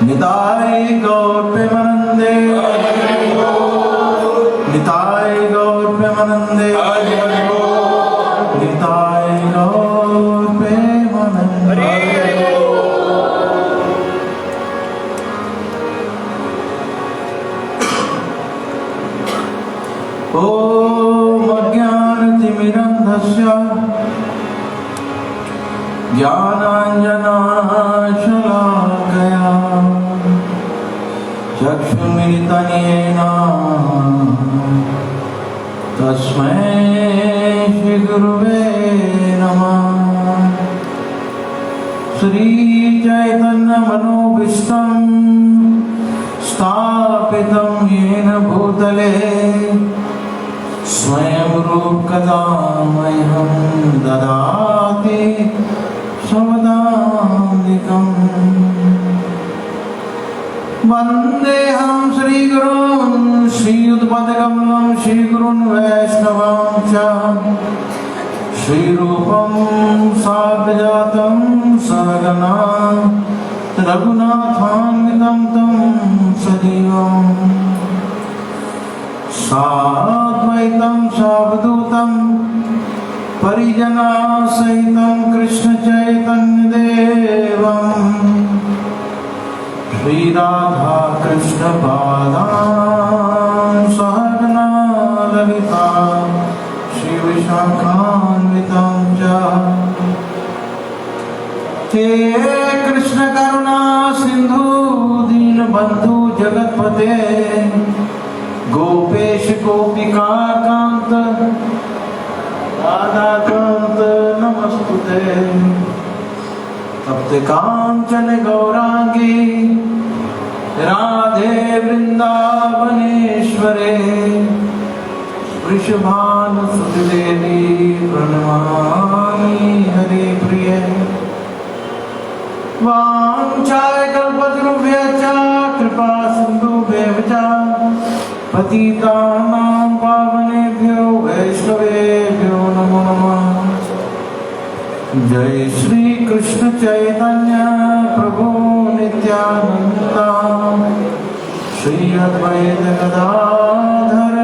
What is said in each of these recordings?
निताय गौर प्रेमानंदे, निताय गौर प्रेमानंदे, निताय गौर प्रेमानंदे। ओम अज्ञानतिमिरन्धस्य ज्ञानाञ्जनशलाकया चक्षुर्मिलितं तस्मै श्री गुरुवे नमः। श्री चैतन्य मनोभीष्टं स्थापितं येन भूतले स्वयं रूप कदा मह्यं ददाति स्वदान्तिकम्। वन्देऽहं श्रीगुरुं श्रीयुतपदकमलं श्रीगुरुन् वैष्णवं च श्रीरूपं साग्रजातं सहगना रघुनाथान्वितं तं सजीवं साद्वैतं सावधूतं परिजनासहितं कृष्णचैतन्यदेवं श्रीराधा कृष्णपादां सहगना ललिता श्रीविशाखान्वितं च हे कृष्ण करुणा सिंधु दीनबंधु जगतपते गोपेश गोपिका कांत राधा कांत नमस्तुते तप्त कांचन गौरांगी राधे वृंदावनेश्वरे वृषभानुसुते देवी प्रणमामि हरे प्रिये वाञ्छाकल्पतरुभ्यश्च कृपा सिन्धुभ्यः च पतितानां पावनेभ्यो वैष्णवेभ्यो नमो नमः। जय श्री कृष्ण चैतन्य प्रभु नित्यानंद श्री अद्वैत गदाधर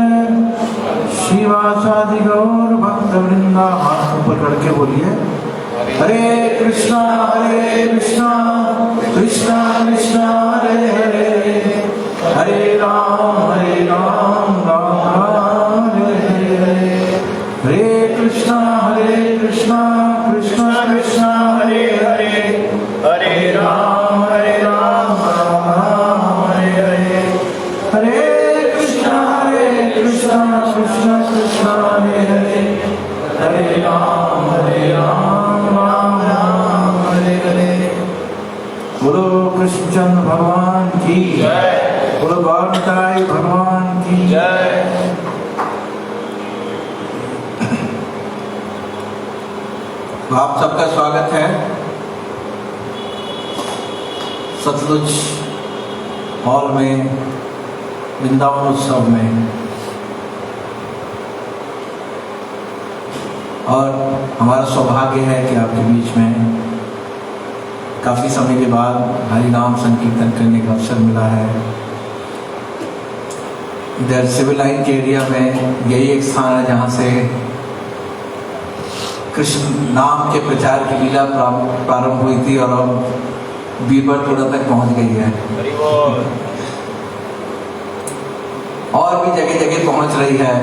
श्रीवासादि गौर भक्तवृंदा। हाथ ऊपर करके बोलिए हरे कृष्णा कृष्णा कृष्णा हरे हरे हरे राम राम राम हरे हरे हरे कृष्णा कृष्णा कृष्णा हरे हरे हरे राम राम हरे हरे हरे कृष्णा कृष्णा कृष्णा हरे हरे हरे राम राम हरे हरे। बोलो कृष्णचंद्र भगवान की जय, बोलो गौरतराई भगवान की जय। तो आप सबका स्वागत है सतलुज हॉल में वृंदावन उत्सव में। और हमारा सौभाग्य है कि आपके बीच में काफ़ी समय के बाद हरि नाम संकीर्तन करने का अवसर मिला है। इधर सिविल लाइन के एरिया में यही एक स्थान है जहाँ से कृष्ण नाम के प्रचार की लीला प्रारंभ हुई थी और अब बीरबलपुरा तक पहुँच गई है और भी जगह जगह पहुँच रही है।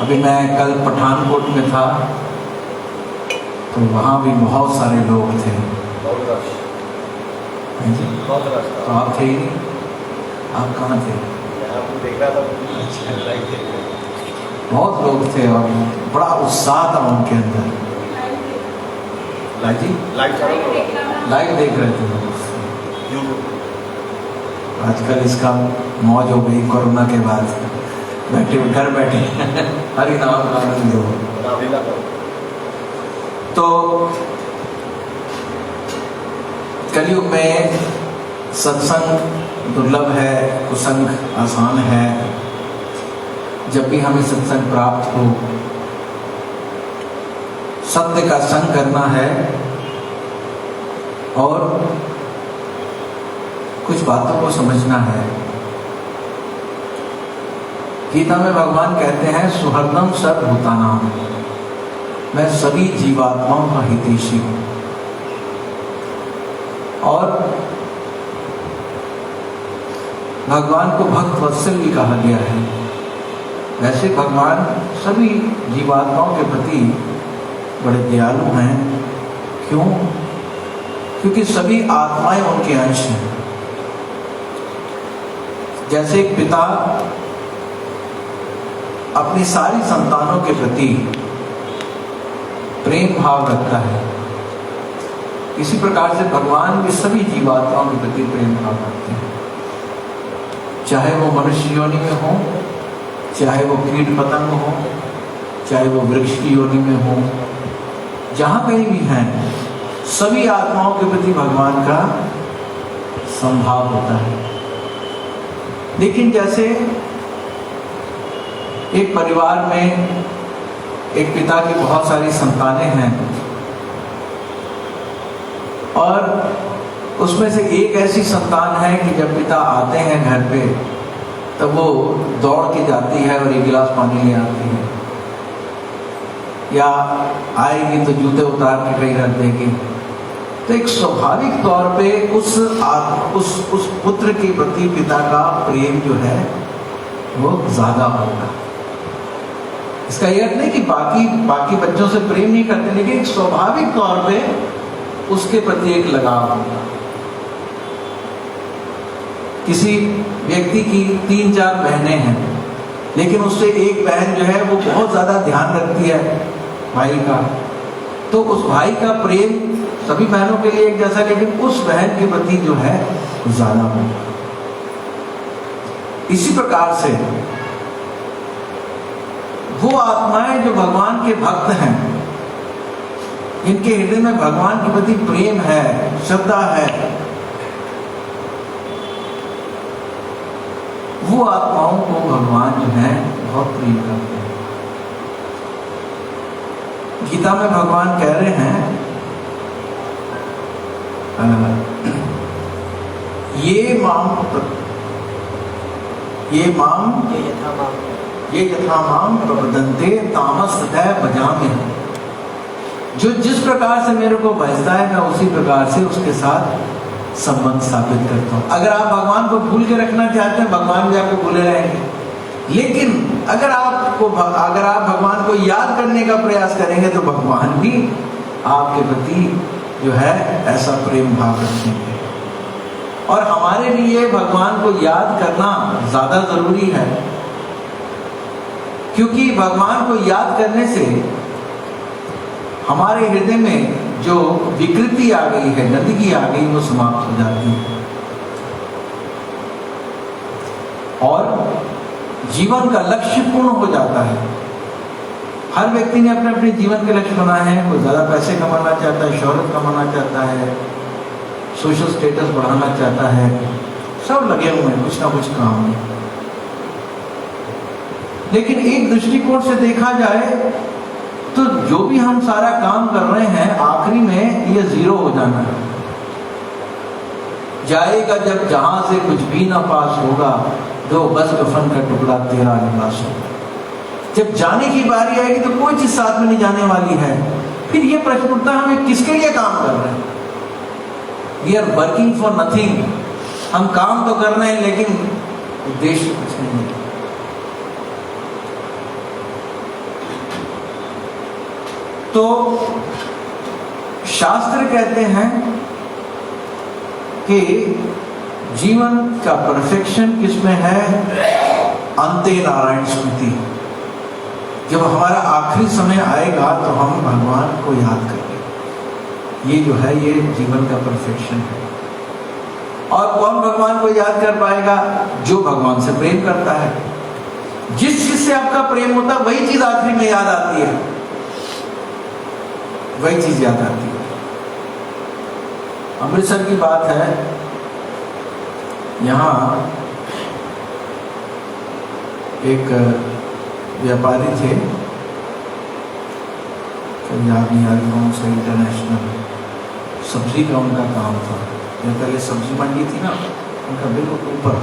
अभी मैं कल पठानकोट में था तो वहाँ भी बहुत सारे लोग थे। तो आप थे ही नहीं, आप कहाँ थे? बहुत लोग थे और बड़ा उत्साह था उनके अंदर। लाइव देख रहे थे लोग। आजकल इसका मौज हो गई कोरोना के बाद, बैठे घर बैठे हरि नाम का आनंद लो। तो कलयुग में सत्संग दुर्लभ है, कुसंग आसान है। जब भी हमें सत्संग प्राप्त हो, सत्य का संग करना है और कुछ बातों को समझना है। गीता में भगवान कहते हैं सुहृदम सर्वभूतानां, मैं सभी जीवात्माओं का हितैषी हूं। और भगवान को भक्त वत्सल भी कहा गया है। वैसे भगवान सभी जीवात्माओं के प्रति बड़े दयालु हैं। क्यों? क्योंकि सभी आत्माएं उनके अंश हैं। जैसे एक पिता अपनी सारी संतानों के प्रति प्रेम भाव रखता है, इसी प्रकार से भगवान भी सभी जीवात्माओं के प्रति प्रेम भाव रखते हैं। चाहे वो मनुष्य योनि में हो, चाहे वो कीट पतंग हो, चाहे वो वृक्ष की योनि में हो, जहाँ कहीं भी हैं, सभी आत्माओं के प्रति भगवान का समभाव होता है। लेकिन जैसे एक परिवार में एक पिता की बहुत सारी संतानें हैं और उसमें से एक ऐसी संतान है कि जब पिता आते हैं घर पे तब वो दौड़ के जाती है और एक गिलास पानी ले आती है, या आएगी तो जूते उतार के कहीं रख देगी। तो एक स्वाभाविक तौर पे उस पुत्र के प्रति पिता का प्रेम जो है वो ज्यादा होगा। इसका यह अर्थ नहीं कि बाकी बच्चों से प्रेम नहीं करते, लेकिन एक स्वाभाविक तौर पे उसके प्रति एक लगाव होगा। किसी व्यक्ति की 3-4 बहनें हैं, लेकिन उससे एक बहन जो है वो बहुत ज्यादा ध्यान रखती है भाई का, तो उस भाई का प्रेम सभी बहनों के लिए एक जैसा, लेकिन उस बहन के प्रति जो है ज्यादा होगा। इसी प्रकार से वो आत्माएं जो भगवान के भक्त हैं, इनके हृदय में भगवान के प्रति प्रेम है, श्रद्धा है, वो आत्माओं को भगवान जो है बहुत प्रिय करते हैं। गीता में भगवान कह रहे हैं ये यथा माम प्रपद्यन्ते तामस तथा भजामि। जो जिस प्रकार से मेरे को भजता है मैं उसी प्रकार से उसके साथ संबंध स्थापित करता हूँ। अगर आप भगवान को भूल के रखना चाहते हैं, भगवान भी आपको भूले रहेंगे। लेकिन अगर आप भगवान को याद करने का प्रयास करेंगे तो भगवान भी आपके प्रति जो है ऐसा प्रेम भाव रखेंगे। और हमारे लिए भगवान को याद करना ज्यादा जरूरी है, क्योंकि भगवान को याद करने से हमारे हृदय में जो विकृति आ गई है, गंदगी आ गई, वो समाप्त हो जाती है और जीवन का लक्ष्य पूर्ण हो जाता है। हर व्यक्ति ने अपने अपने जीवन के लक्ष्य बनाए हैं। कोई ज्यादा पैसे कमाना चाहता है, शोहरत कमाना चाहता है, सोशल स्टेटस बढ़ाना चाहता है, सब लगे हुए हैं कुछ ना कुछ काम में। लेकिन एक दृष्टिकोण से देखा जाए तो जो भी हम सारा काम कर रहे हैं, आखिरी में ये जीरो हो जाना है। जाएगा जब जहां से कुछ भी ना पास होगा, दो बस कफन का टुकड़ा तेरा लिबास होगा। जब जाने की बारी आएगी तो कोई चीज साथ में नहीं जाने वाली है। फिर ये प्रश्न उठता है, हमें किसके लिए काम कर रहे हैं? We are working for nothing. हम काम तो कर रहे हैं लेकिन उद्देश्य कुछ नहीं है। तो शास्त्र कहते हैं कि जीवन का परफेक्शन किसमें है? अंते नारायण स्मृति। जब हमारा आखिरी समय आएगा तो हम भगवान को याद करेंगे। ये जो है ये जीवन का परफेक्शन है। और कौन भगवान को याद कर पाएगा? जो भगवान से प्रेम करता है। जिस चीज से आपका प्रेम होता है वही चीज आखिरी में याद आती है, वही चीज याद आती है। अमृतसर की बात है, यहाँ एक व्यापारी थे, याद नहीं आ रही कौन सा, इंटरनेशनल सब्जी का उनका काम था। जहाँ पहले सब्जी मंडी थी ना, उनका बिल्कुल ऊपर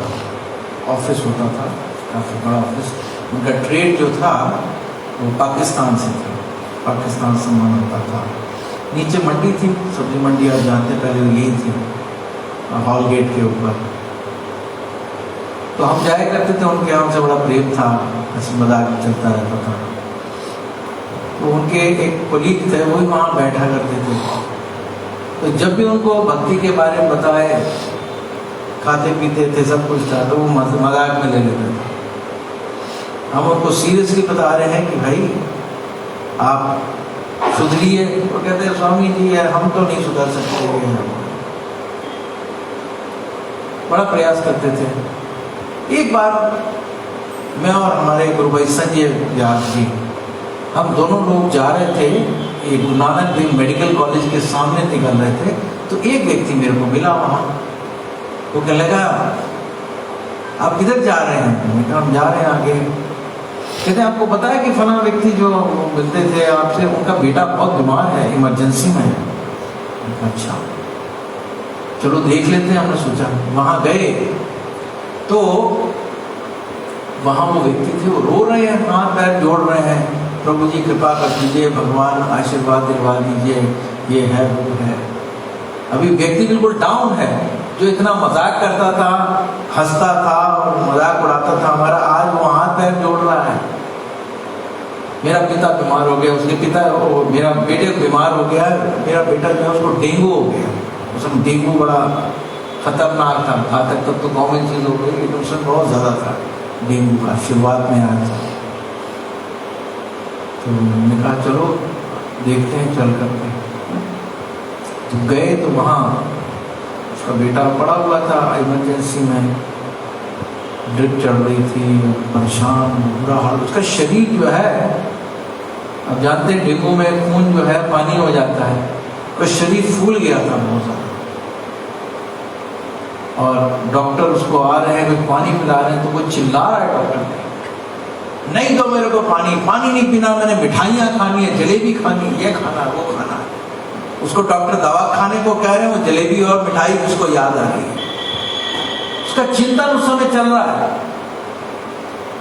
ऑफिस होता था, काफ़ी बड़ा ऑफिस। उनका ट्रेड जो था वो पाकिस्तान से था, पाकिस्तान से माल होता था। नीचे मंडी थी, सब्जी मंडी आप जानते पहले यही थी, हॉल गेट के ऊपर। तो हम जाया करते थे, उनके हमसे बड़ा प्रेम था, हंसी मजाक चलता रहता था। तो उनके एक कोलीग थे, वो भी वहाँ बैठा करते थे। तो जब भी उनको भक्ति के बारे में बताए, खाते पीते थे, सब कुछ था, तो वो मजाक में ले लेते थे। हम उनको सीरियसली बता रहे हैं कि भाई आप सुधरिए। वो कहते हैं स्वामी जी यार हम तो नहीं सुधर सकते। बड़ा प्रयास करते थे। एक बार मैं और हमारे गुरु भाई संजय व्यास जी, हम दोनों लोग जा रहे थे, एक गुरु नानक देव मेडिकल कॉलेज के सामने निकल रहे थे। तो एक व्यक्ति मेरे को मिला वहाँ, वो कहने लगा आप किधर जा रहे हैं? मैं कहा हम जा रहे हैं आगे। कहते हैं आपको पता है कि फला व्यक्ति जो मिलते थे आपसे, उनका बेटा बहुत बीमार है, इमरजेंसी में है। अच्छा चलो देख लेते हैं, हमने सोचा। वहां गए तो वहां वो व्यक्ति थे, वो रो रहे हैं, हाथ पैर जोड़ रहे हैं, प्रभु जी कृपा कर दीजिए, भगवान आशीर्वाद दिलवा दीजिए, ये है वो है। अभी व्यक्ति बिल्कुल डाउन है, जो इतना मजाक करता था, हंसता था और मजाक उड़ाता था हमारा, आज वो हाथ पैर जोड़ रहा है। मेरा पिता बीमार हो गया, उसके पिता मेरा बेटे बीमार हो गया, मेरा बेटा जो है उसको डेंगू हो गया। उसमें डेंगू बड़ा खतरनाक था, घातक तब तो कॉमन चीज हो गई, लेकिन उसमें बहुत ज्यादा था डेंगू का, शुरुआत में आया था। तो मैंने कहा चलो देखते हैं चल करके। तो गए तो वहाँ उसका बेटा पड़ा हुआ था इमरजेंसी में, ड्रिप चढ़ रही थी, परेशान, बुरा हाल। उसका शरीर जो है, अब जानते हैं डेंगू में खून जो है पानी हो जाता है, उसका शरीर फूल गया था बहुत ज्यादा। और डॉक्टर उसको आ रहे हैं, कोई पानी पिला रहे हैं, तो वो चिल्ला रहा है डॉक्टर, नहीं दो मेरे को पानी, पानी नहीं पीना, मैंने मिठाइयाँ खानी है, जलेबी खानी, ये खाना वो खाना। उसको डॉक्टर दवा खाने को कह रहे हैं, वो जलेबी और मिठाई उसको याद आ रही है। उसका चिंतन उस समय चल रहा है,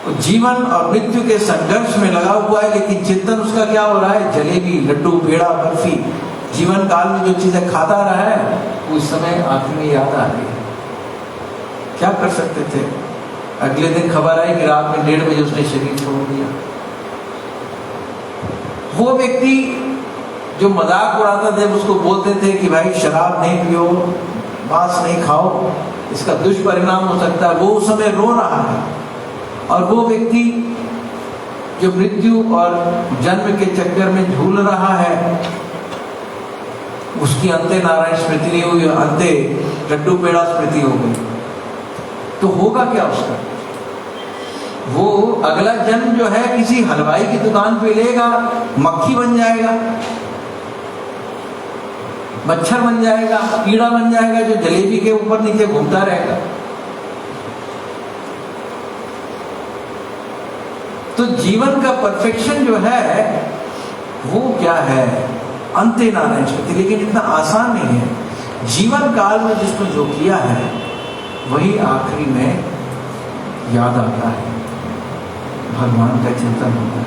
वो जीवन और मृत्यु के संघर्ष में लगा हुआ है, लेकिन चिंतन उसका क्या हो रहा है, जलेबी, लड्डू, पेड़ा, बर्फी, जीवन काल में जो चीजें खाता रहा है, वो इस समय आंख में याद आ रही है। क्या कर सकते थे? अगले दिन खबर आई कि रात में 1:30 बजे उसने शरीर छोड़ दिया। वो व्यक्ति जो मजाक उड़ाता थे, उसको बोलते थे कि भाई शराब नहीं पियो, मांस नहीं खाओ, इसका दुष्परिणाम हो सकता है, वो उस समय रो रहा है। और वो व्यक्ति जो मृत्यु और जन्म के चक्कर में झूल रहा है, उसकी अंते नारायण स्मृति नहीं हुई, अंते लड्डू पेड़ा स्मृति हो गई। तो होगा क्या उसका? वो अगला जन्म जो है किसी हलवाई की दुकान पे लेगा, मक्खी बन जाएगा, मच्छर बन जाएगा, कीड़ा बन जाएगा, जो जलेबी के ऊपर नीचे घूमता रहेगा। तो जीवन का परफेक्शन जो है वो क्या है? अंते नारायण स्मृति। लेकिन इतना आसान नहीं है। जीवन काल में जिसने जो किया है वही आखिरी में याद आता है, भगवान का चिंतन होता है।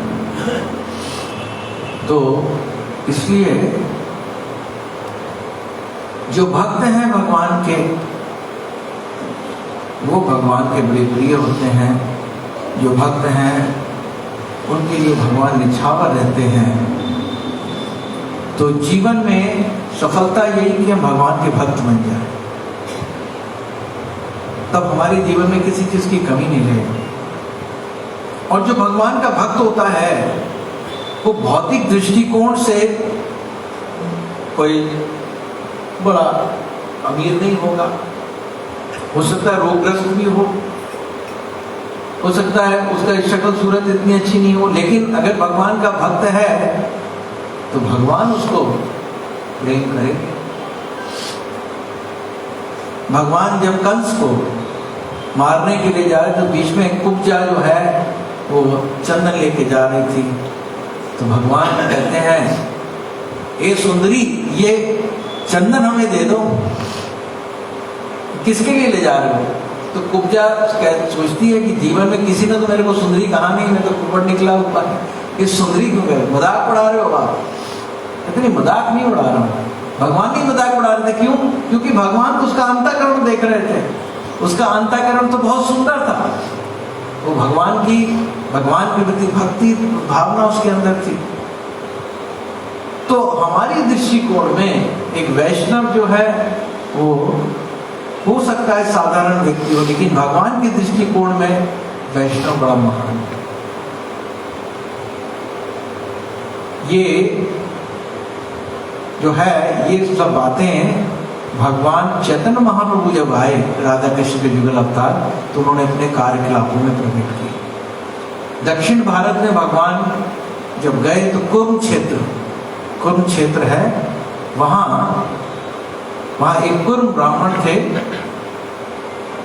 तो इसलिए जो भक्त हैं भगवान के, वो भगवान के बड़े प्रिय होते हैं। जो भक्त हैं उनके लिए भगवान निछावर रहते हैं। तो जीवन में सफलता यही कि हम भगवान के भक्त बन जाए, तब हमारे जीवन में किसी चीज की कमी नहीं रहेगी। और जो भगवान का भक्त होता है वो भौतिक दृष्टिकोण से कोई बड़ा अमीर नहीं होगा, हो सकता है रोगग्रस्त भी हो सकता है उसका शक्ल सूरत इतनी अच्छी नहीं हो, लेकिन अगर भगवान का भक्त है तो भगवान उसको प्रेम करेंगे। भगवान जब कंस को मारने के लिए जा रहे तो बीच में कुब्जा जो है वो चंदन लेके जा रही थी, तो भगवान कहते हैं, ए सुंदरी, ये चंदन हमें दे दो। किसके लिए ले जा रहे हो? तो कुब्जा सोचती है कि जीवन में किसी ने तो मेरे को सुंदरी कहा नहीं, मैं तो कुपड़ निकला हुआ है, ये सुंदरी क्यों कह रहे? मजाक उड़ा रहे हो आप? कहते नहीं, मजाक नहीं उड़ा रहा हूँ। भगवान नहीं मजाक उड़ा रहे थे। क्यों? क्योंकि भगवान तो उसका अंतःकरण देख रहे थे। उसका अंतःकरण तो बहुत सुंदर था। वो भगवान के प्रति भक्ति भावना उसके अंदर थी। तो हमारी दृष्टिकोण में एक वैष्णव जो है वो हो सकता है साधारण व्यक्ति हो, लेकिन भगवान के दृष्टिकोण में वैष्णव बड़ा महान है। ये जो है ये सब बातें भगवान चैतन्य महाप्रभु जब आए राधा कृष्ण के युगल अवतार, तो उन्होंने अपने कार्यकलापों में प्रकट किए। दक्षिण भारत में भगवान जब गए तो कुरुक्षेत्र है, वहाँ एक कुर्म ब्राह्मण थे,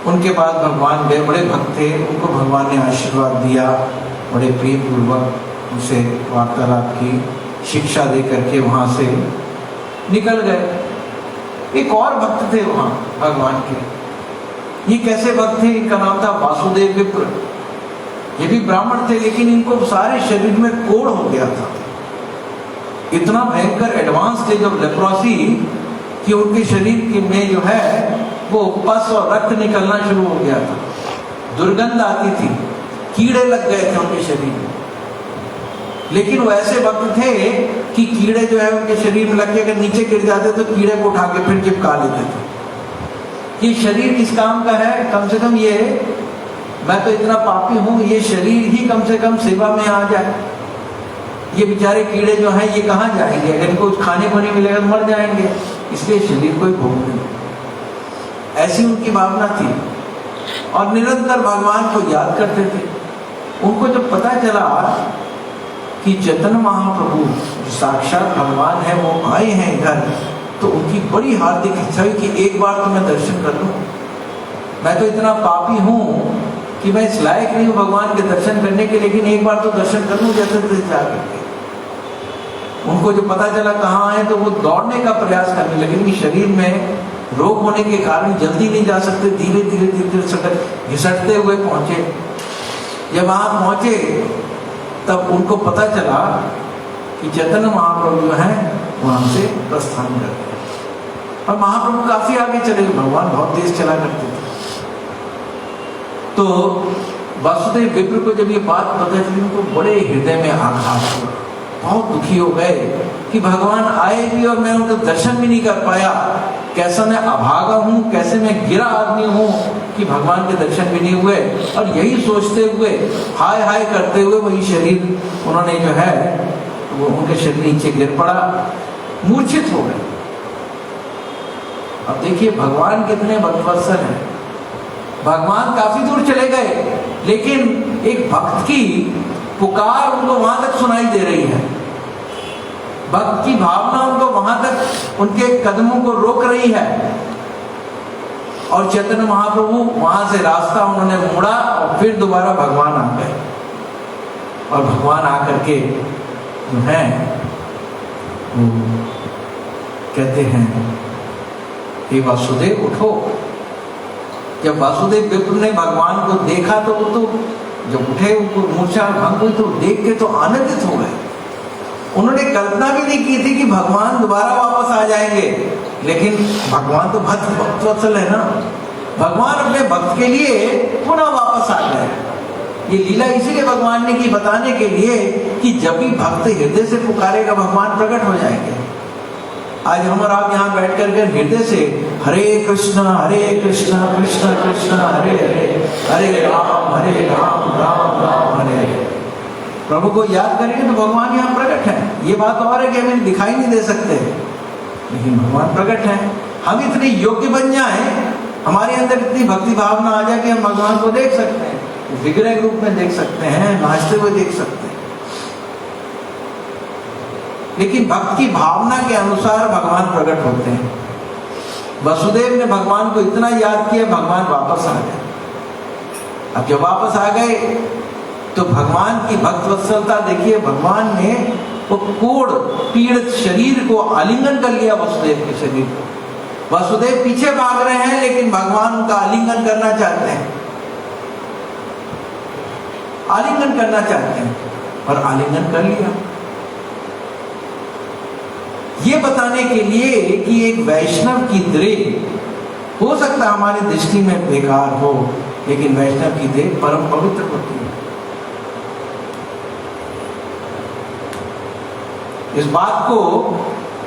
उनके पास भगवान गए, बड़े भक्त थे, उनको भगवान ने आशीर्वाद दिया बड़े प्रेम पूर्वक उसे वार्तालाप की, शिक्षा दे करके वहाँ से निकल गए। एक और भक्त थे वहाँ भगवान के। ये कैसे भक्त थे? इनका नाम था वासुदेव विप्र। ये भी ब्राह्मण थे, लेकिन इनको सारे शरीर में कोढ़ हो गया था। इतना भयंकर एडवांस थे जब लेप्रोसी कि उनके शरीर में जो है वो पस और रक्त निकलना शुरू हो गया था, दुर्गंध आती थी, कीड़े लग गए थे उनके शरीर में। लेकिन वो ऐसे भक्त थे कि कीड़े जो है उनके शरीर में लग के अगर नीचे गिर जाते तो कीड़े को उठा के फिर चिपका लेते थे। ये शरीर किस काम का है? कम से कम ये, मैं तो इतना पापी हूं, ये शरीर ही कम से कम सेवा में आ जाए। ये बेचारे कीड़े जो हैं ये कहाँ जाएंगे? अगर इनको खाने को नहीं मिलेगा तो मर जाएंगे, इसलिए शरीर को ही भोग दें, ऐसी उनकी भावना थी। और निरंतर भगवान को याद करते थे। उनको जब पता चला कि चैतन्य महाप्रभु जो साक्षात भगवान है वो आए हैं इधर, तो उनकी बड़ी हार्दिक इच्छा हुई कि एक बार तो मैं दर्शन कर लूं। मैं तो इतना पापी हूं कि मैं इस लायक नहीं हूं भगवान के दर्शन करने के, लेकिन एक बार तो दर्शन कर लूं जैसे तैसे जाकर। उनको जो पता चला कहाँ आए तो वो दौड़ने का प्रयास करने लगे कि शरीर में रोग होने के कारण जल्दी नहीं जा सकते, धीरे धीरे धीरे धीरे घिसटते हुए पहुंचे। जब वहां पहुंचे तब उनको पता चला कि चैतन्य महाप्रभु जो है वहां से प्रस्थान कर गए। और महाप्रभु काफी आगे चले, भगवान बहुत तेज चला करते थे। तो वासुदेव विप्र को जब ये बात पता चली उनको बड़े हृदय में आघात हुआ, बहुत दुखी हो गए कि भगवान आए भी और मैं उनका दर्शन भी नहीं कर पाया। कैसा मैं अभागा हूँ, कैसे मैं गिरा आदमी हूँ कि भगवान के दर्शन भी नहीं हुए। और यही सोचते हुए हाय हाय करते हुए वही शरीर उन्होंने जो है वो उनके शरीर नीचे गिर पड़ा, मूर्छित हो गए। अब देखिए भगवान कितने भक्तवत्सल हैं। भगवान काफी दूर चले गए, लेकिन एक भक्त की पुकार उनको वहां तक सुनाई दे रही है। भक्त की भावना उनको वहां तक उनके कदमों को रोक रही है। और चैतन्य महाप्रभु वहां से रास्ता उन्होंने मोड़ा और फिर दोबारा भगवान आ गए। और भगवान आकर के जो है वो कहते हैं हे वासुदेव उठो। जब वासुदेव विप्र ने भगवान को देखा तो वो तो जब उठे उनको मूर्छा भंग हुई तो देख के तो आनंदित हो गए। उन्होंने कल्पना भी नहीं की थी कि भगवान दोबारा वापस आ जाएंगे, लेकिन भगवान तो भक्तवत्सल है ना, भगवान अपने भक्त के लिए पुनः वापस आ गए। ये लीला इसीलिए भगवान ने की, बताने के लिए कि जब भी भक्त हृदय से पुकारेगा भगवान प्रकट हो जाएंगे। आज हम और आप यहाँ बैठ कर हृदय से हरे कृष्णा कृष्ण कृष्ण हरे हरे, हरे राम राम राम हरे हरे, प्रभु को याद करेंगे तो भगवान यहाँ प्रकट है। ये बात और है कि हमें दिखाई नहीं दे सकते, लेकिन भगवान प्रकट है। हम इतने योग्य बन जाएं, हमारे अंदर इतनी भक्ति भावना आ जाए कि हम भगवान को देख सकते हैं, विग्रह रूप में देख सकते हैं, नाचते हुए देख सकते हैं। लेकिन भक्त की भावना के अनुसार भगवान प्रकट होते हैं। वसुदेव ने भगवान को इतना याद किया, भगवान वापस आ गए। अब जब वापस आ गए तो भगवान की भक्तवत्सलता देखिए, भगवान ने वो कोढ़ पीड़ित शरीर को आलिंगन कर लिया, वसुदेव के शरीर को। वसुदेव पीछे भाग रहे हैं, लेकिन भगवान उनका आलिंगन करना चाहते हैं, आलिंगन करना चाहते हैं, और आलिंगन कर लिया। ये बताने के लिए कि एक वैष्णव की देह हो सकता है हमारी दृष्टि में बेकार हो, लेकिन वैष्णव की देह परम पवित्र होती है। इस बात को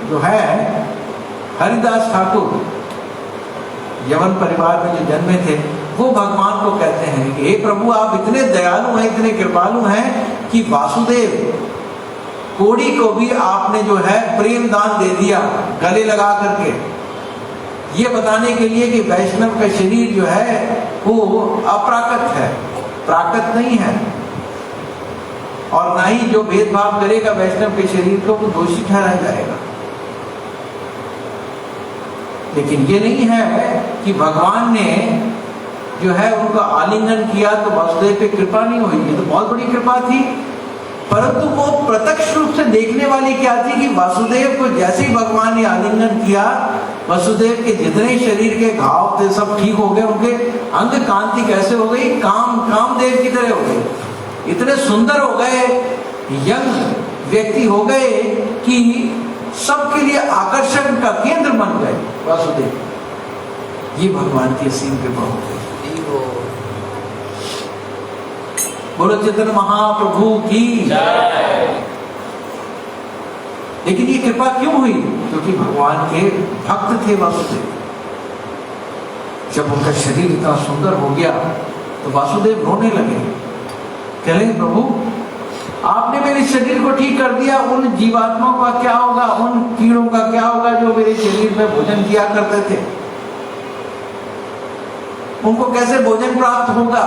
जो है हरिदास ठाकुर यवन परिवार में जो जन्मे थे, वो भगवान को कहते हैं कि हे प्रभु आप इतने दयालु हैं, इतने कृपालु हैं कि वासुदेव कोड़ी को भी आपने जो है प्रेम दान दे दिया गले लगा करके। ये बताने के लिए कि वैष्णव का शरीर जो है वो अप्राकृत है, प्राकृत नहीं है, और ना ही जो भेदभाव करेगा वैष्णव के शरीर को वो दोषी ठहराया जाएगा। लेकिन ये नहीं है कि भगवान ने जो है उनका आलिंगन किया तो वासुदेव पे कृपा नहीं हुई, ये तो बहुत बड़ी कृपा थी। परंतु वो प्रत्यक्ष रूप से देखने वाली क्या थी कि वासुदेव को जैसे ही भगवान ने आलिंगन किया, वसुदेव के जितने शरीर के घाव थे सब ठीक हो गए, उनके अंग कांति कैसे हो गई, कामदेव की तरह हो गए, इतने सुंदर हो गए, यंग व्यक्ति हो गए कि सबके लिए आकर्षण का केंद्र बन गए वासुदेव। ये भगवान की असीम कृपा हो गई। बोलो चैतन्य महाप्रभु की जय। लेकिन ये कृपा क्यों हुई? क्योंकि भगवान के भक्त थे वासुदेव। जब उनका शरीर इतना सुंदर हो गया तो वासुदेव रोने लगे, कह रहे प्रभु आपने मेरे शरीर को ठीक कर दिया, उन जीवात्माओं का क्या होगा, उन कीड़ों का क्या होगा जो मेरे शरीर में भोजन किया करते थे, उनको कैसे भोजन प्राप्त होगा?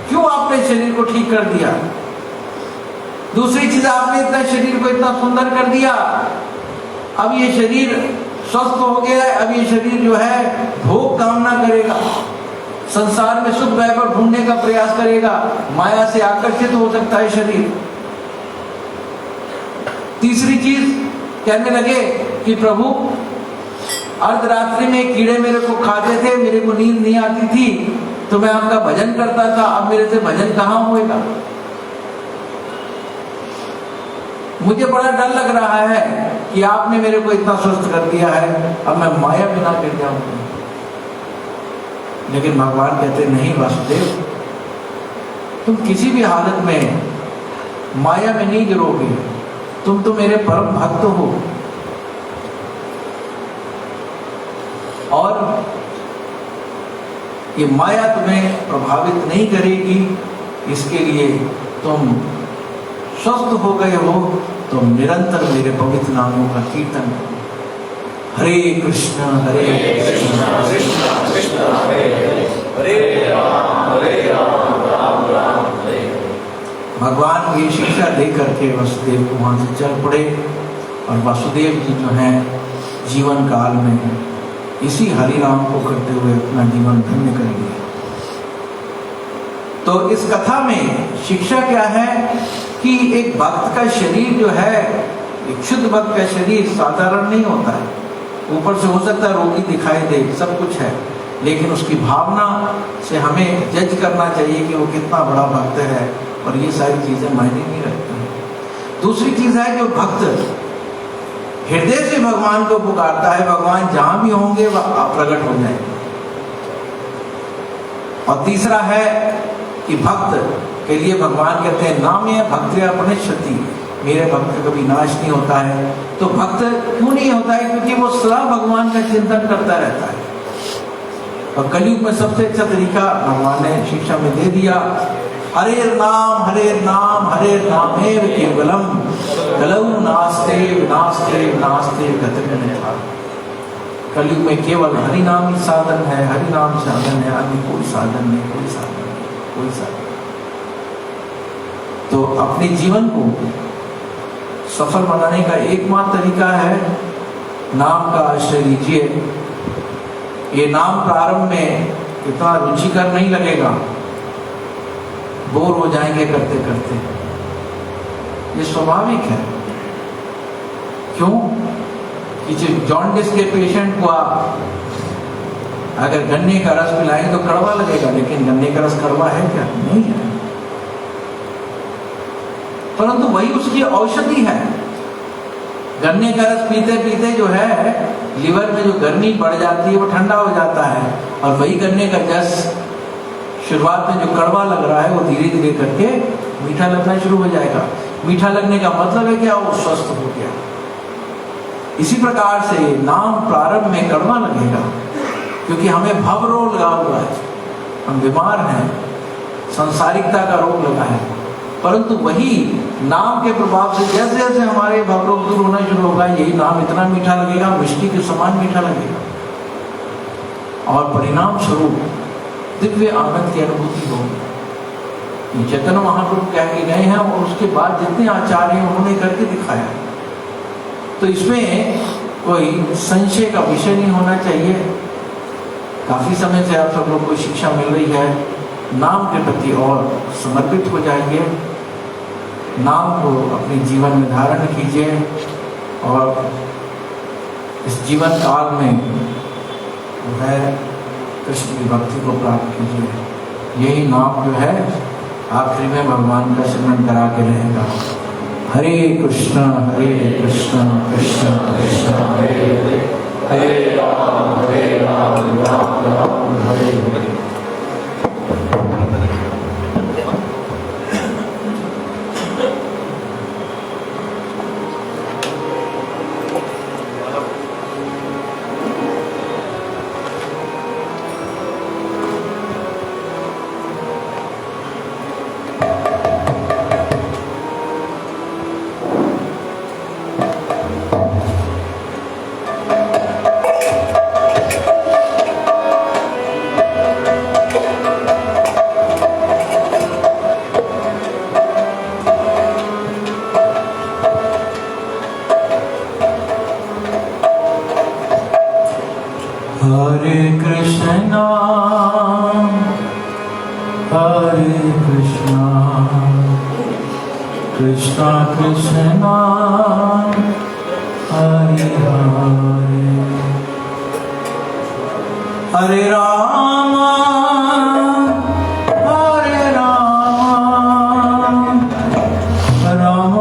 क्यों आपने शरीर को ठीक कर दिया? दूसरी चीज, आपने इतना शरीर को इतना सुंदर कर दिया, अब ये शरीर स्वस्थ हो गया है, अब ये शरीर जो है भोग कामना करेगा, संसार में सुख वैभव ढूंढने का प्रयास करेगा, माया से आकर्षित हो सकता है शरीर। तीसरी चीज कहने लगे कि प्रभु अर्धरात्रि में कीड़े मेरे को खाते थे, मेरे को नींद नहीं आती थी, तो मैं आपका भजन करता था, अब मेरे से भजन कहाँ होएगा? मुझे बड़ा डर लग रहा है कि आपने मेरे को इतना स्वस्थ कर दिया है, अब मैं माया बिना गिर जाऊंगा। लेकिन भगवान कहते नहीं वासुदेव, तुम किसी भी हालत में माया में नहीं गिरोगे, तुम तो मेरे परम भक्त हो, और ये माया तुम्हें प्रभावित नहीं करेगी। इसके लिए तुम स्वस्थ हो गए हो, तुम निरंतर मेरे पवित्र नामों का कीर्तन करो। हरे कृष्ण कृष्ण कृष्ण हरे हरे राम राम हरे। भगवान ये शिक्षा दे करके वसुदेव को वहां से चल पड़े, और वासुदेव जी जो है जीवन काल में इसी हरि नाम को करते हुए अपना जीवन धन्य कर लिया। तो इस कथा में शिक्षा क्या है कि एक भक्त का शरीर जो है, एक शुद्ध भक्त का शरीर साधारण नहीं होता है। ऊपर से हो सकता है रोगी दिखाई दे, सब कुछ है, लेकिन उसकी भावना से हमें जज करना चाहिए कि वो कितना बड़ा भक्त है, और ये सारी चीजें मायने नहीं रखती हैं। दूसरी चीज है जो भक्त हृदय से भगवान को पुकारता है, भगवान जहां भी होंगे वह प्रकट हो जाएंगे। और तीसरा है कि भक्त के लिए भगवान कहते हैं नाम या भक्त्या प्रणश्यति, मेरे भक्त का कभी नाश नहीं होता है। तो भक्त क्यों नहीं होता है? क्योंकि वो सदा भगवान का चिंतन करता रहता है। और कलयुग में सबसे अच्छा तरीका भगवान ने शिक्षा में दे दिया, हरे नाम हरे नामेव केवलम कलौ नास्ते नास्ते गतिर्न्यथा। कलयुग में केवल हरि नाम ही साधन है, हरि नाम साधन है, अन्य कोई साधन नहीं, कोई साधन नहीं, कोई साधन। तो अपने जीवन को सफल बनाने का एकमात्र तरीका है नाम का आश्रय लीजिए। ये नाम प्रारंभ में इतना रुचिकर नहीं लगेगा, बोर हो जाएंगे करते करते, ये स्वाभाविक है। क्यों कि जॉन्डिस के पेशेंट को आप अगर गन्ने का रस पिलाएंगे तो कड़वा लगेगा, लेकिन गन्ने का रस कड़वा है क्या? नहीं है, परंतु वही उसकी औषधि है। गन्ने का रस पीते पीते जो है लिवर में जो गर्मी बढ़ जाती है वो ठंडा हो जाता है, और वही गन्ने का रस शुरुआत में जो कड़वा लग रहा है वो धीरे धीरे करके मीठा लगना शुरू हो जाएगा। मीठा लगने का मतलब है क्या? वो स्वस्थ हो गया। इसी प्रकार से नाम प्रारंभ में कड़वा लगेगा, क्योंकि हमें भव रोग लगा हुआ है, हम बीमार हैं, संसारिकता का रोग लगा है। परंतु वही नाम के प्रभाव से जैसे जैसे हमारे भव रोग दूर होना शुरू होगा, यही नाम इतना मीठा लगेगा, मिष्टी के समान मीठा लगेगा, और परिणाम स्वरूप दिव्य आनंद की अनुभूति होगी। चैतन्य महाप्रभु कह के गए हैं, और उसके बाद जितने आचार्य हैं उन्होंने करके दिखाया। तो इसमें कोई संशय का विषय नहीं होना चाहिए। काफ़ी समय से आप सब लोग को शिक्षा मिल रही है, नाम के प्रति और समर्पित हो जाइए, नाम को अपने जीवन में धारण कीजिए और इस जीवन काल में वह कृष्ण की भक्ति को प्राप्त कीजिए। यही नाम जो है आखिरी में भगवान का स्मरण करा के रहेगा। हरे कृष्ण कृष्ण कृष्ण हरे हरे, हरे राम राम राम हरे हरे। हरे कृष्णा कृष्णा कृष्णा हरे हरे, हरे राम राम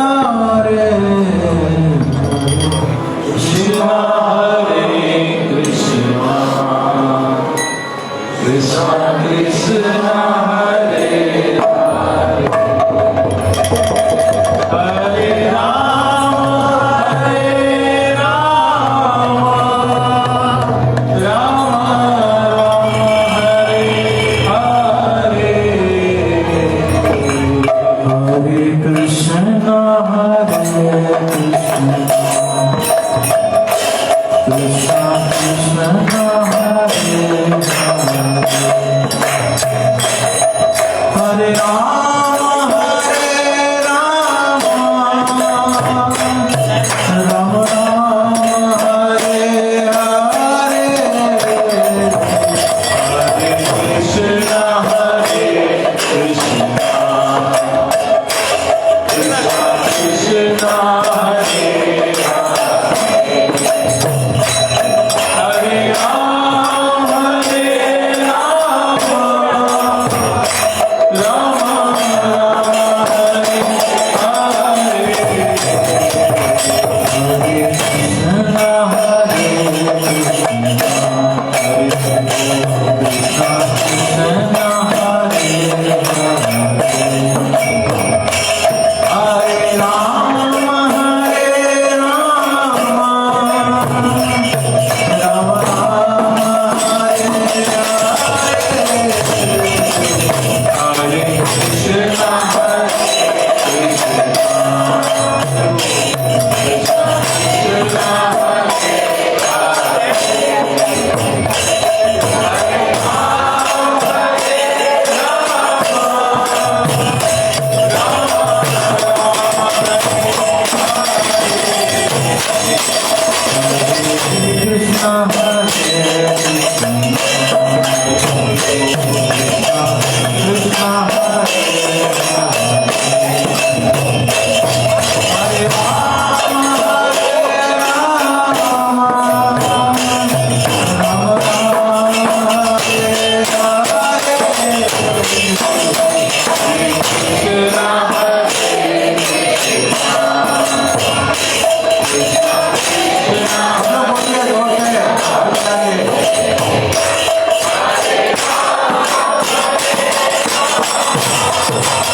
राम हरे हरे, कृष्णा कृष्णा कृष्णा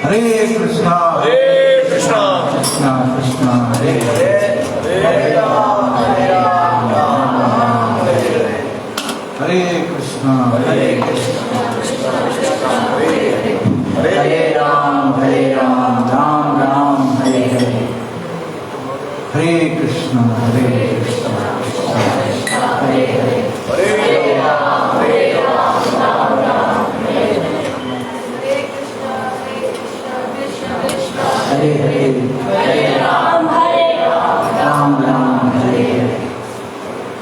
हरे कृष्णा कृष्णा कृष्णा हरे हरे, हरे राम राम राम हरे हरे, हरे कृष्णा कृष्णा कृष्णा हरे हरे, हरे राम राम राम हरे हरे, हरे कृष्णा कृष्णा कृष्णा हरे हरे, हरे राम राम राम हरे हरे, हरे हरे, हरे राम राम हरे हरे,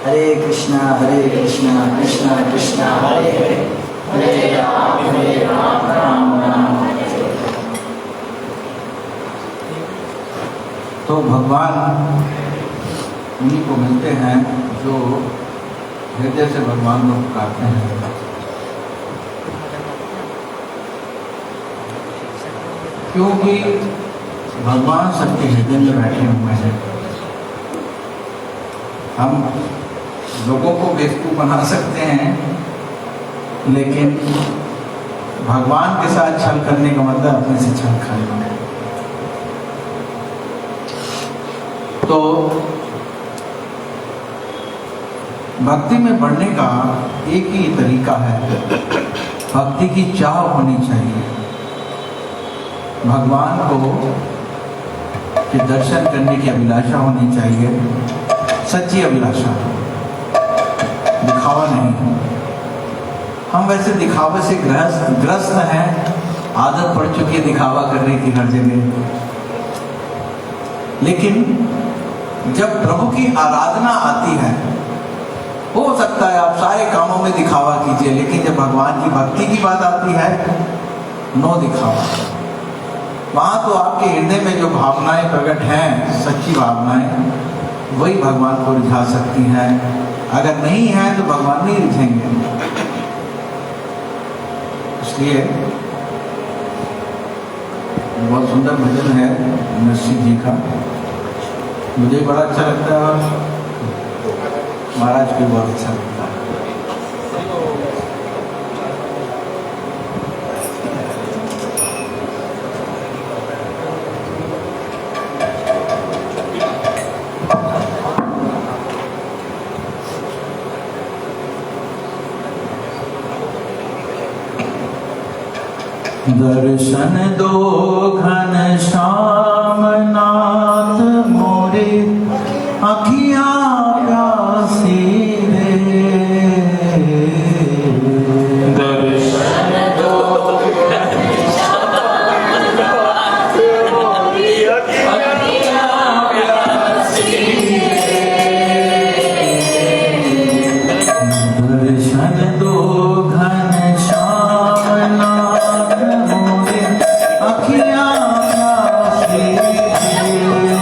हरे कृष्णा कृष्णा कृष्णा हरे हरे, हरे राम राम हरे हरे। तो भगवान उन्हीं को मिलते हैं जो हृदय से भगवान को पुकारते हैं। क्योंकि भगवान सबके हृदय में बैठे हुए हैं। हम लोगों को बेवकूफ बना सकते हैं, लेकिन भगवान के साथ छल करने का मतलब अपने से छल खाना है। तो भक्ति में बढ़ने का एक ही तरीका है, भक्ति की चाह होनी चाहिए। भगवान को के दर्शन करने की अभिलाषा होनी चाहिए, सच्ची अभिलाषा, दिखावा नहीं। हम वैसे दिखावे से ग्रस्त हैं, आदत पड़ चुकी है दिखावा करने की हर जगह। लेकिन जब प्रभु की आराधना आती है, हो सकता है आप सारे कामों में दिखावा कीजिए, लेकिन जब भगवान की भक्ति की बात आती है, नो दिखावा। वहां तो आपके हृदय में जो भावनाएं प्रकट हैं, सच्ची भावनाएं, वही भगवान को रिझा सकती हैं। अगर नहीं है तो भगवान नहीं रिझेंगे। इसलिए बहुत सुंदर भजन है नरसिंह जी का, मुझे बड़ा अच्छा लगता है और महाराज को बहुत अच्छा लगता है। दर्शन दो घन श्याम नाथ मोरे, अखियां प्यासी रे। दर्शन दो घन श्याम नाथ मोरे, अखियां प्यासी रे। दर्शन दो घन श्याम नाथ मोरे, अखियां प्यासी रे।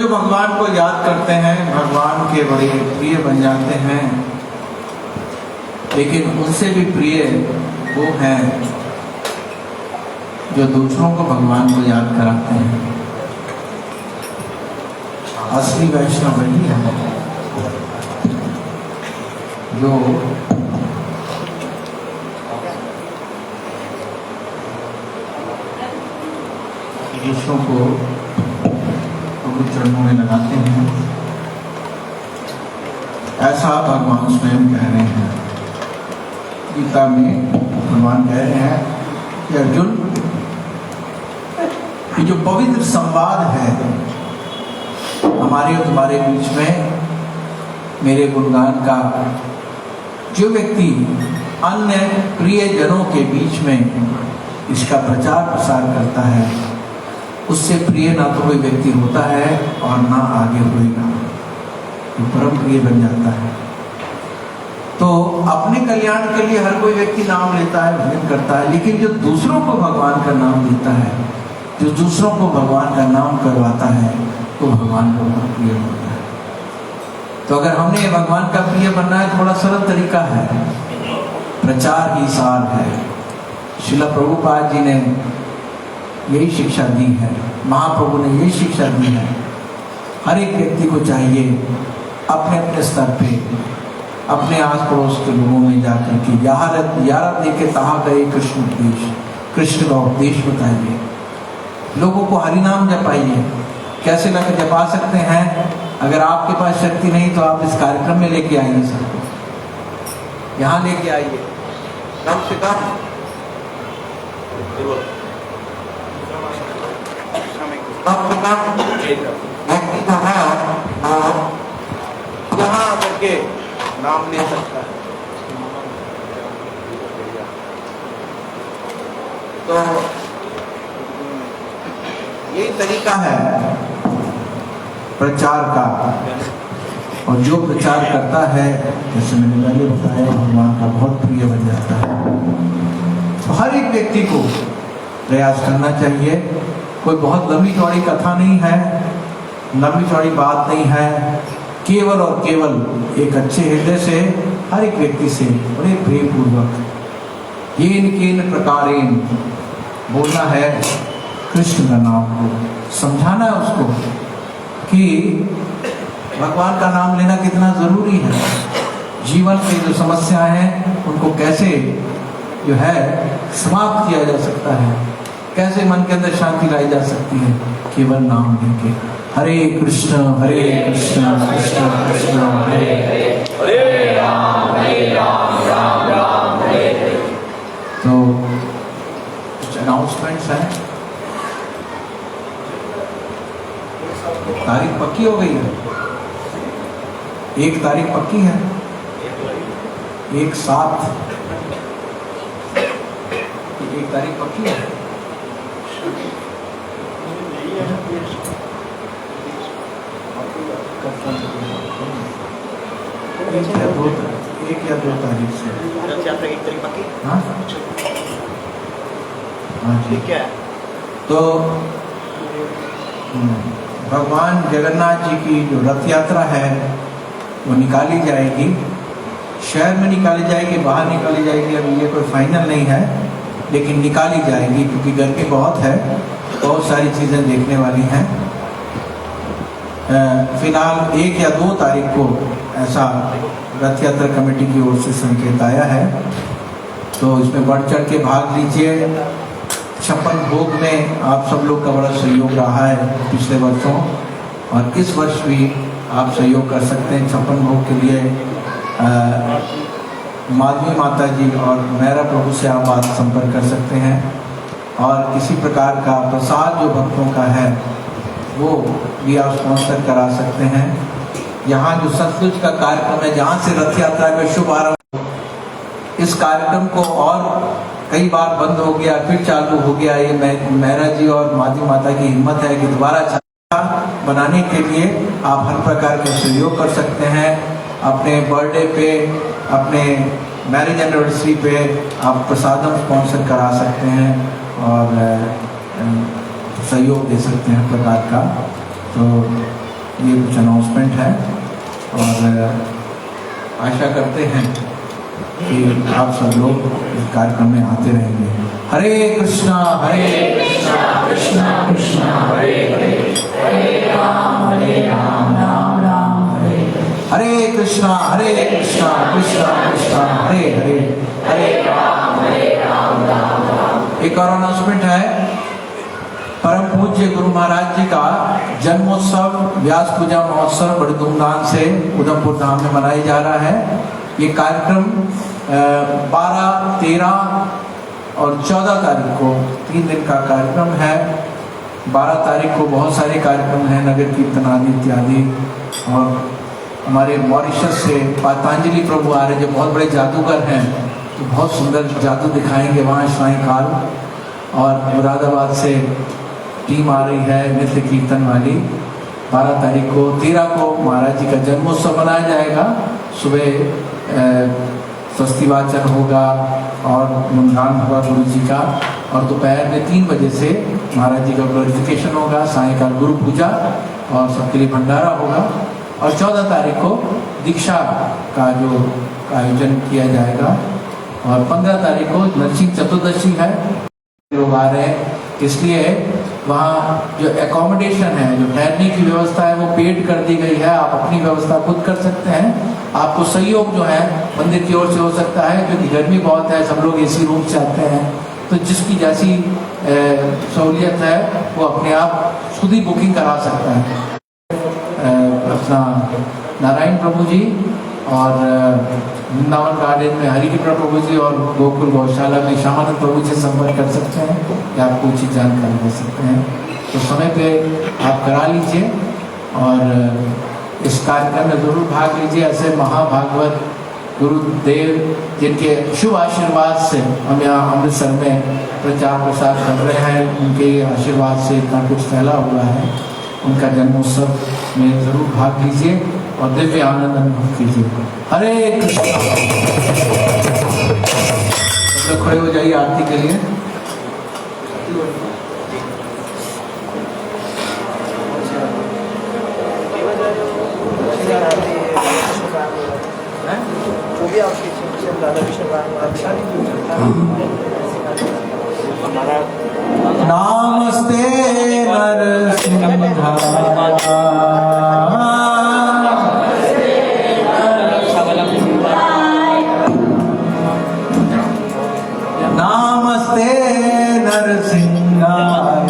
जो भगवान को याद करते हैं भगवान के बड़े प्रिय बन जाते हैं, लेकिन उनसे भी प्रिय वो हैं जो दूसरों को भगवान को याद कराते हैं। असली वैष्णव वही है जो दूसरों को प्रभु चरणों में लगाते हैं। ऐसा भगवान स्वयं कह रहे हैं। गीता में भगवान कह रहे हैं कि अर्जुन, ये जो पवित्र संवाद है हमारे और तुम्हारे बीच में, मेरे गुणगान का जो व्यक्ति अन्य प्रिय जनों के बीच में इसका प्रचार प्रसार करता है, उससे प्रिय ना तो कोई व्यक्ति होता है और ना आगे होएगा, वो परम प्रिय बन जाता है। तो अपने कल्याण के लिए हर कोई व्यक्ति नाम लेता है, भजन करता है, लेकिन जो दूसरों को भगवान का नाम देता है, जो दूसरों को भगवान का नाम करवाता है, तो भगवान को बहुत प्रिय होता है। तो अगर हमने भगवान का प्रिय बनना है, थोड़ा सरल तरीका है, प्रचार ही सार है। श्रील प्रभुपाद जी ने यही शिक्षा दी है, महाप्रभु ने यही शिक्षा दी है। हर एक व्यक्ति को चाहिए अपने अपने स्तर पे, अपने आस पड़ोस के लोगों में जाकर के यारा देखे तहा करे कृष्ण उपदेश, कृष्ण का उपदेश बताइए, लोगों को हरि नाम जपाइए। कैसे लगे जपा सकते हैं? अगर आपके पास शक्ति नहीं तो आप इस कार्यक्रम में लेके आइए, सबको यहाँ लेके आइए, कम से कम व्यक्ति जो है यहाँ आकर के नाम ले सकता है। तो यही तरीका है प्रचार का, और जो प्रचार करता है, जैसे मैंने पहले बताया, भगवान का बहुत प्रिय बन जाता है। तो हर एक व्यक्ति को प्रयास करना चाहिए। कोई बहुत लंबी चौड़ी कथा नहीं है, लंबी चौड़ी बात नहीं है, केवल और केवल एक अच्छे हृदय से हर एक व्यक्ति से बड़े प्रेम पूर्वक येन केन प्रकारेण बोलना है कृष्ण का नाम को, समझाना है उसको कि भगवान का नाम लेना कितना जरूरी है। जीवन की जो समस्याएं हैं उनको कैसे जो है समाप्त किया जा सकता है, कैसे मन के अंदर शांति लाई जा सकती है, केवल नाम लेके। हरे कृष्ण कृष्ण कृष्ण हरे हरे, हरे राम राम राम हरे हरे। तो कुछ अनाउंसमेंट्स हैं। तारीख पक्की हो गई है, 1 तारीख पक्की है, 1/7 1 तारीख पक्की है। एक या 2 तारीख से रथ यात्रा 1 तारीख पक्की। हाँ जी। क्या है? तो भगवान जगन्नाथ जी की जो रथ यात्रा है वो निकाली जाएगी, शहर में निकाली जाएगी, बाहर निकाली जाएगी, अभी ये कोई फाइनल नहीं है, लेकिन निकाली जाएगी क्योंकि गर्मी बहुत है, बहुत सारी चीज़ें देखने वाली हैं। फिलहाल 1 या 2 तारीख को ऐसा रथ यात्रा कमेटी की ओर से संकेत आया है, तो इसमें बढ़ चढ़ के भाग लीजिए। 56 भोग में आप सब लोग का बड़ा सहयोग रहा है पिछले वर्षों, और इस वर्ष भी आप सहयोग कर सकते हैं। 56 भोग के लिए माधवी माता जी और मेरा प्रभु से आप बात संपर्क कर सकते हैं, और किसी प्रकार का प्रसाद जो भक्तों का है वो भी आप स्पॉन्सर करा सकते हैं। यहाँ जो सतलुज का कार्यक्रम है, जहाँ से रथ यात्रा का शुभारंभ, इस कार्यक्रम को और कई बार बंद हो गया, फिर चालू हो गया। ये मेहरा जी और माधवी माता की हिम्मत है कि दोबारा बनाने के लिए आप हर प्रकार का सहयोग कर सकते हैं। अपने बर्थडे पे, अपने मैरिज एनिवर्सरी पे आप प्रसादम स्पॉन्सर करा सकते हैं और सहयोग दे सकते हैं प्रकार का। तो ये कुछ अनाउंसमेंट है और आशा करते हैं कि आप सब लोग इस कार्यक्रम में आते रहेंगे। हरे कृष्णा कृष्णा कृष्णा हरे हरे, हरे राम राम राम हरे हरे, कृष्णा कृष्णा कृष्णा हरे हरे, हरे राम राम। एक और अनाउंसमेंट है, परम पूज्य गुरु महाराज जी का जन्मोत्सव व्यास पूजा महोत्सव बड़े धूमधाम से उधमपुर धाम में मनाया जा रहा है। ये कार्यक्रम 12, 13 और 14 तारीख को 3 दिन का कार्यक्रम है। 12 तारीख को बहुत सारे कार्यक्रम हैं, नगर कीर्तन आदि इत्यादि। और हमारे मॉरिशस से पतंजलि प्रभु आ रहे, जो बहुत बड़े जादूगर हैं, तो बहुत सुंदर जादू दिखाएंगे वहाँ सायंकाल। और मुरादाबाद से टीम आ रही है नृत्य कीर्तन वाली। 12 तारीख को 13 को महाराज जी का जन्मोत्सव मनाया जाएगा। सुबह स्वस्ति वाचन होगा और गुणगान होगा गुरु जी का, और दोपहर में 3 बजे से महाराज जी का ग्लोरिफिकेशन होगा। सायंकाल गुरु पूजा और सबके लिए भंडारा होगा। और 14 तारीख को दीक्षा का जो आयोजन किया जाएगा। और 15 तारीख को नरसिंह चतुर्दशी है, लोग आ रहे हैं, इसलिए वहाँ जो एकोमोडेशन है, जो ठहरने की व्यवस्था है, वो पेड कर दी गई है। आप अपनी व्यवस्था खुद कर सकते हैं। आपको सहयोग जो है मंदिर की ओर से हो सकता है, क्योंकि गर्मी बहुत है, सब लोग एसी रूम चाहते हैं। तो जिसकी जैसी सहूलियत है वो अपने आप खुद ही बुकिंग करा सकता है। अपना नारायण प्रभु जी और वृंदावन गार्डन में हरिकृष्ण प्रभु जी और गोकुल गौशाला में श्यामानंद प्रभु जी से संपर्क कर सकते हैं या आपको उचित जानकारी दे सकते हैं। तो समय पे आप करा लीजिए और इस कार्यक्रम में जरूर भाग लीजिए। ऐसे महाभागवत गुरुदेव जिनके शुभ आशीर्वाद से हम यहाँ अमृतसर में प्रचार प्रसार कर रहे हैं, उनके आशीर्वाद से इतना कुछ फैला हुआ है। उनका जन्मोत्सव में जरूर भाग लीजिए और दिव्य आनंद अनुभव कीजिए। हरे कृष्णा। तो खड़े हो जाइए आरती के लिए। नमस्ते नमस्ते नरसिंहाय।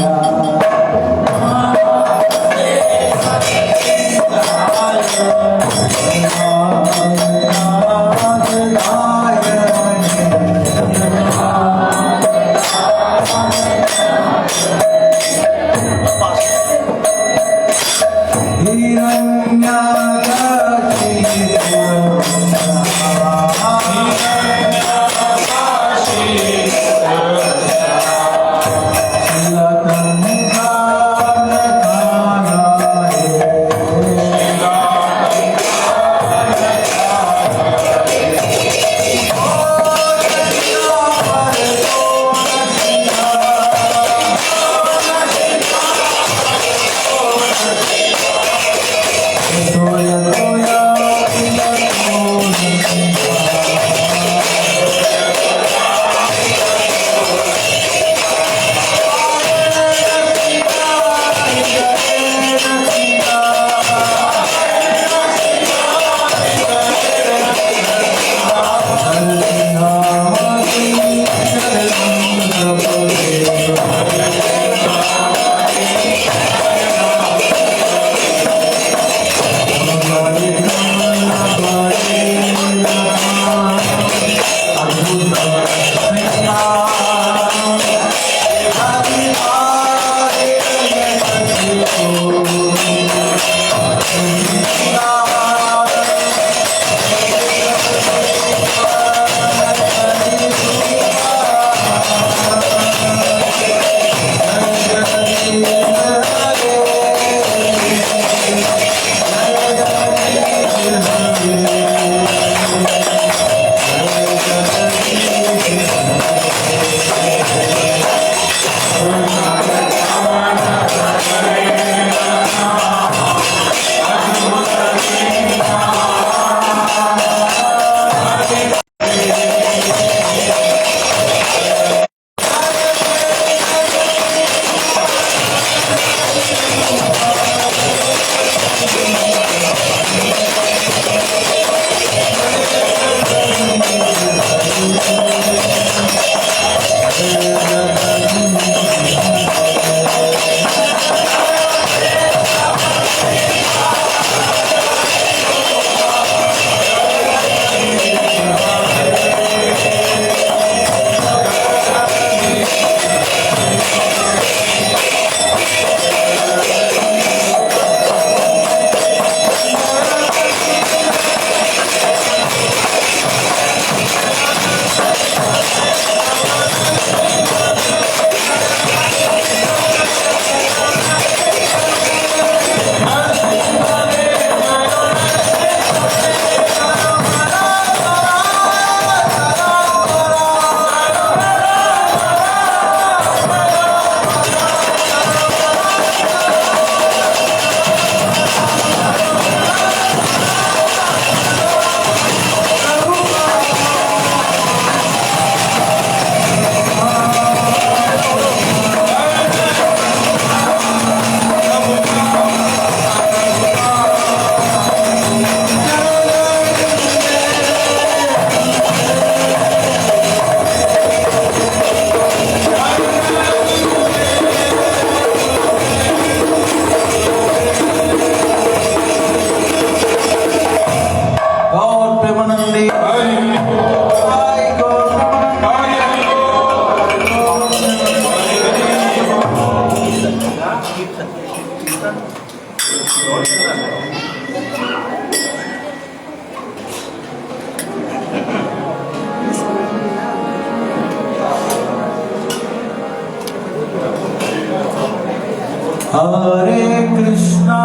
Hare Krishna,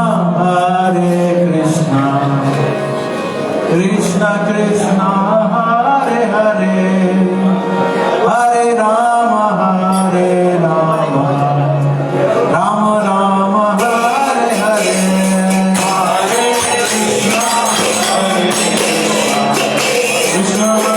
Krishna Krishna, Hare Hare, Hare Rama, Rama Rama, Hare Hare. Hare Krishna, Krishna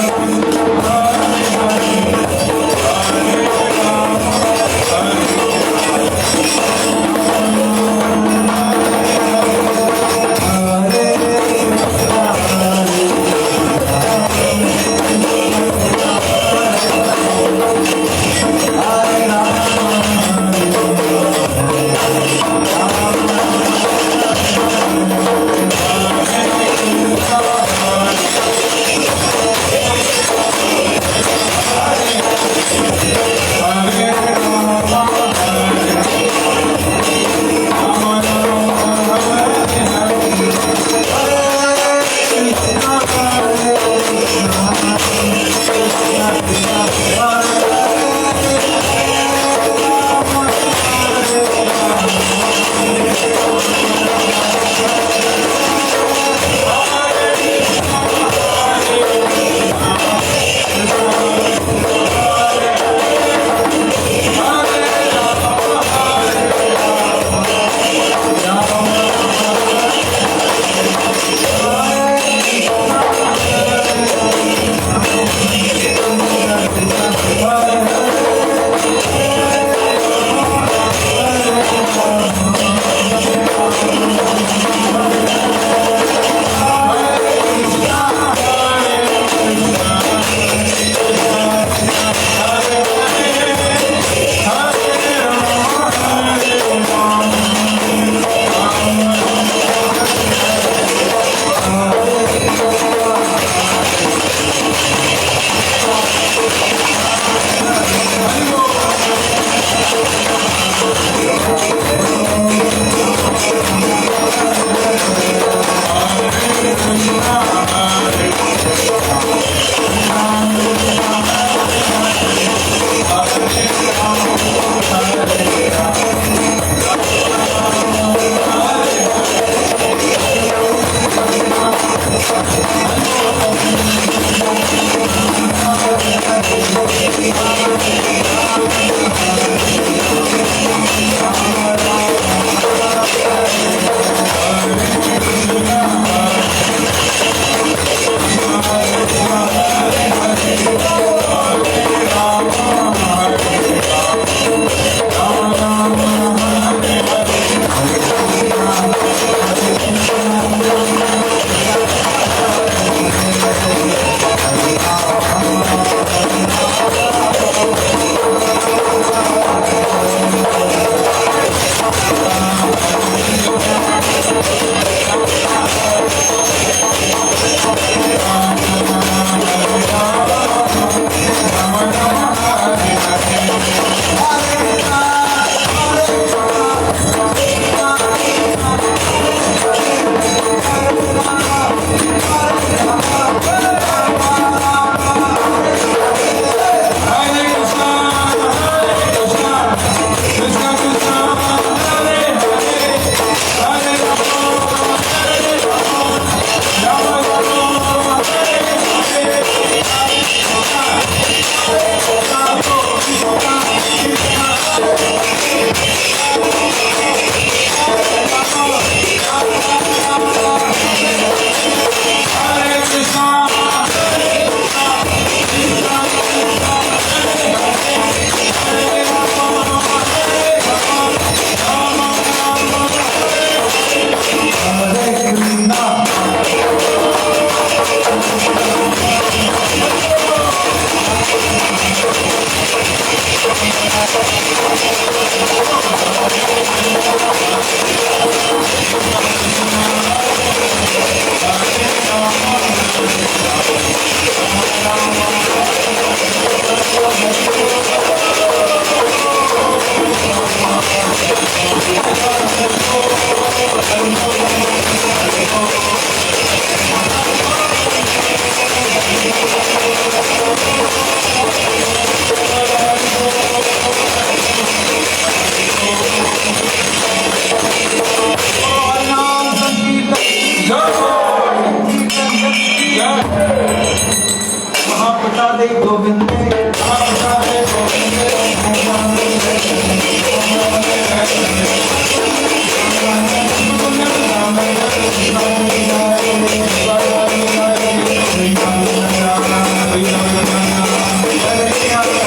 गोविंदे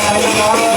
Hare